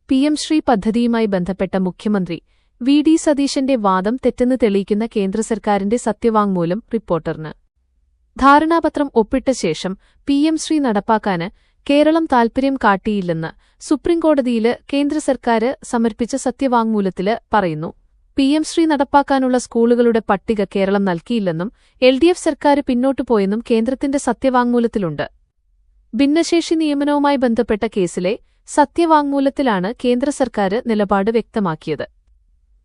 PM Shri പദ്ധതിയുമായി ബന്ധപ്പെട്ട മുഖ്യമന്ത്രി വി.ഡി. സതീശന്റെ വാദം തെറ്റെന്ന് തെളിയിക്കുന്ന കേന്ദ്ര സർക്കാരിന്റെ സത്യവാങ്മൂലം റിപ്പോർട്ടറിന് ധാരണാപത്രം ഒപ്പിട്ട ശേഷം പിഎം ശ്രീ നടപ്പാക്കാന് കേരളം താൽപര്യം കാട്ടിയില്ലെന്ന് സുപ്രീംകോടതിയില് കേന്ദ്ര സർക്കാർ സമർപ്പിച്ച സത്യവാങ്മൂലത്തില് പറയുന്നു. പിഎം ശ്രീ നടപ്പാക്കാനുള്ള സ്കൂളുകളുടെ പട്ടിക കേരളം നൽകിയില്ലെന്നും എൽഡിഎഫ് സർക്കാർ പിന്നോട്ടുപോയെന്നും കേന്ദ്രത്തിന്റെ സത്യവാങ്മൂലത്തിലുണ്ട്. ഭിന്നശേഷി നിയമനവുമായി ബന്ധപ്പെട്ട കേസിലെ സത്യവാങ്മൂലത്തിലാണ് കേന്ദ്ര സർക്കാർ നിലപാട് വ്യക്തമാക്കിയത്.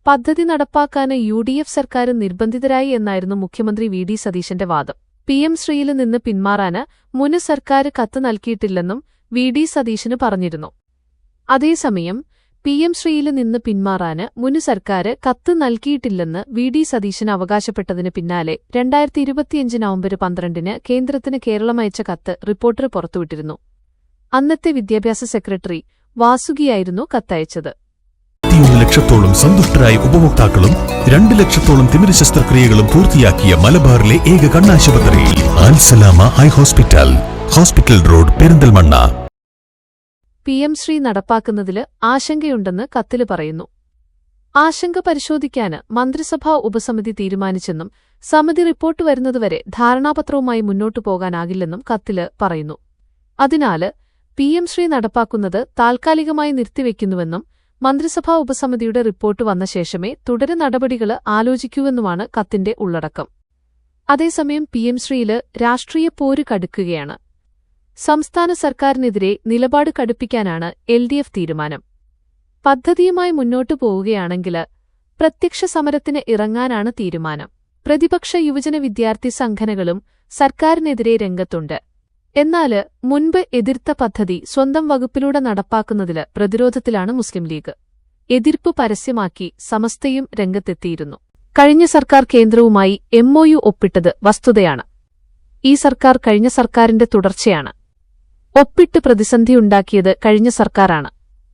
പദ്ധതി നടപ്പാക്കാന് യുഡിഎഫ് സർക്കാർ നിർബന്ധിതരായി എന്നായിരുന്നു മുഖ്യമന്ത്രി വി.ഡി. സതീശന്റെ വാദം. പിഎം ശ്രീയിൽ നിന്ന് പിന്മാറാന് മുൻ സർക്കാർ കത്ത് നൽകിയിട്ടില്ലെന്നും വി.ഡി. സതീശന് പറഞ്ഞിരുന്നു. അതേസമയം പിഎം ശ്രീയിൽ നിന്ന് പിന്മാറാന് മുൻ സർക്കാർ കത്ത് നൽകിയിട്ടില്ലെന്ന് വി.ഡി. സതീശന് അവകാശപ്പെട്ടതിന് പിന്നാലെ 2025 നവംബർ 12-ന് കേന്ദ്രത്തിന് കേരളം അയച്ച കത്ത് റിപ്പോർട്ടർ പുറത്തുവിട്ടിരുന്നു. അന്നത്തെ വിദ്യാഭ്യാസ സെക്രട്ടറി വാസുകിയായിരുന്നു കത്തയച്ചത്. 1 ലക്ഷത്തോളം സന്തുഷ്ടരായ ഉപഭോക്താക്കളും 2 ലക്ഷത്തോളം തിമിര ശസ്ത്രക്രിയകളും പൂർത്തിയാക്കിയ മലബാറിലെ ഏക കണ്ണാശുപത്രി Al Salama eye hospital, hospital road, Perinthalmanna. PM Shri നടപ്പാക്കുന്നതില് ആശങ്കയുണ്ടെന്ന് കത്തില് പറയുന്നു. ആശങ്ക പരിശോധിക്കാന് മന്ത്രിസഭാ ഉപസമിതി തീരുമാനിച്ചെന്നും സമിതി റിപ്പോർട്ട് വരുന്നതുവരെ ധാരണാപത്രവുമായി മുന്നോട്ടു പോകാനാകില്ലെന്നും കത്തില് പറയുന്നു. അതിനാല് പിഎം ശ്രീ നടപ്പാക്കുന്നത് താൽക്കാലികമായി നിർത്തിവെക്കുന്നുവെന്നും മന്ത്രിസഭാ ഉപസമിതിയുടെ റിപ്പോർട്ട് വന്ന ശേഷമേ തുടർ നടപടികൾ ആലോചിക്കൂവെന്നുമാണ് കത്തിന്റെ ഉള്ളടക്കം. അതേസമയം പിഎം ശ്രീയില് രാഷ്ട്രീയ പോര് കടുക്കുകയാണ്. സംസ്ഥാന സർക്കാരിനെതിരെ നിലപാട് കടുപ്പിക്കാനാണ് എൽഡിഎഫ് തീരുമാനം. പദ്ധതിയുമായി മുന്നോട്ടു പോവുകയാണെങ്കില് പ്രത്യക്ഷ സമരത്തിന് ഇറങ്ങാനാണ് തീരുമാനം. പ്രതിപക്ഷ യുവജന വിദ്യാർത്ഥി സംഘടനകളും സർക്കാരിനെതിരെ രംഗത്തുണ്ട്. എന്നാല് മുൻപ് എതിർത്ത പദ്ധതി സ്വന്തം വകുപ്പിലൂടെ നടപ്പാക്കുന്നതില് പ്രതിരോധത്തിലാണ് മുസ്ലിം ലീഗ്. എതിർപ്പ് പരസ്യമാക്കി സമസ്തയും രംഗത്തെത്തിയിരുന്നു. കഴിഞ്ഞ സർക്കാർ കേന്ദ്രവുമായി MOU ഒപ്പിട്ടത് വസ്തുതയാണ്. ഈ സർക്കാർ കഴിഞ്ഞ സർക്കാരിന്റെ തുടർച്ചയാണ്. ഒപ്പിട്ട് പ്രതിസന്ധിയുണ്ടാക്കിയത് കഴിഞ്ഞ സർക്കാരാണ്.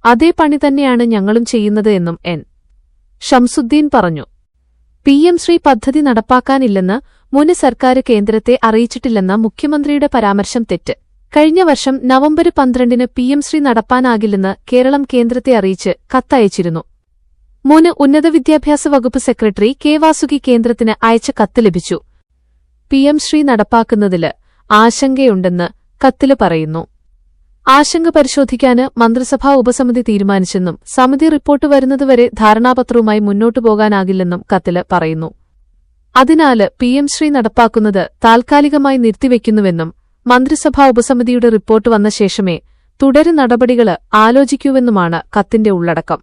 അതേ പണി തന്നെയാണ് ഞങ്ങളും ചെയ്യുന്നത് എന്നും എൻ. ഷംസുദ്ദീൻ പറഞ്ഞു. പിഎം ശ്രീ പദ്ധതി നടപ്പാക്കാനില്ലെന്ന് മുൻ സർക്കാർ കേന്ദ്രത്തെ അറിയിച്ചിട്ടില്ലെന്ന മുഖ്യമന്ത്രിയുടെ പരാമർശം തെറ്റ്. കഴിഞ്ഞ വർഷം നവംബർ 12-ന് പിഎം ശ്രീ നടപ്പാനാകില്ലെന്ന് കേരളം കേന്ദ്രത്തെ അറിയിച്ച് കത്തയച്ചിരുന്നു. മുൻ ഉന്നത വിദ്യാഭ്യാസ വകുപ്പ് സെക്രട്ടറി കെ വാസുകി കേന്ദ്രത്തിന് അയച്ച കത്ത് ലഭിച്ചു. പിഎം ശ്രീ നടപ്പാക്കുന്നതില് ആശങ്കയുണ്ടെന്ന് കത്തില് പറയുന്നു. ആശങ്ക പരിശോധിക്കാന് മന്ത്രിസഭാ ഉപസമിതി തീരുമാനിച്ചെന്നും സമിതി റിപ്പോർട്ട് വരുന്നതുവരെ ധാരണാപത്രവുമായി മുന്നോട്ടു പോകാനാകില്ലെന്നും കത്തില് പറയുന്നു. അതിനാല് പിഎം ശ്രീ നടപ്പാക്കുന്നത് താൽക്കാലികമായി നിർത്തിവെക്കുന്നുവെന്നും മന്ത്രിസഭാ ഉപസമിതിയുടെ റിപ്പോർട്ട് വന്ന ശേഷമേ തുടർ നടപടികൾ ആലോചിക്കൂവെന്നുമാണ് കത്തിന്റെ ഉള്ളടക്കം.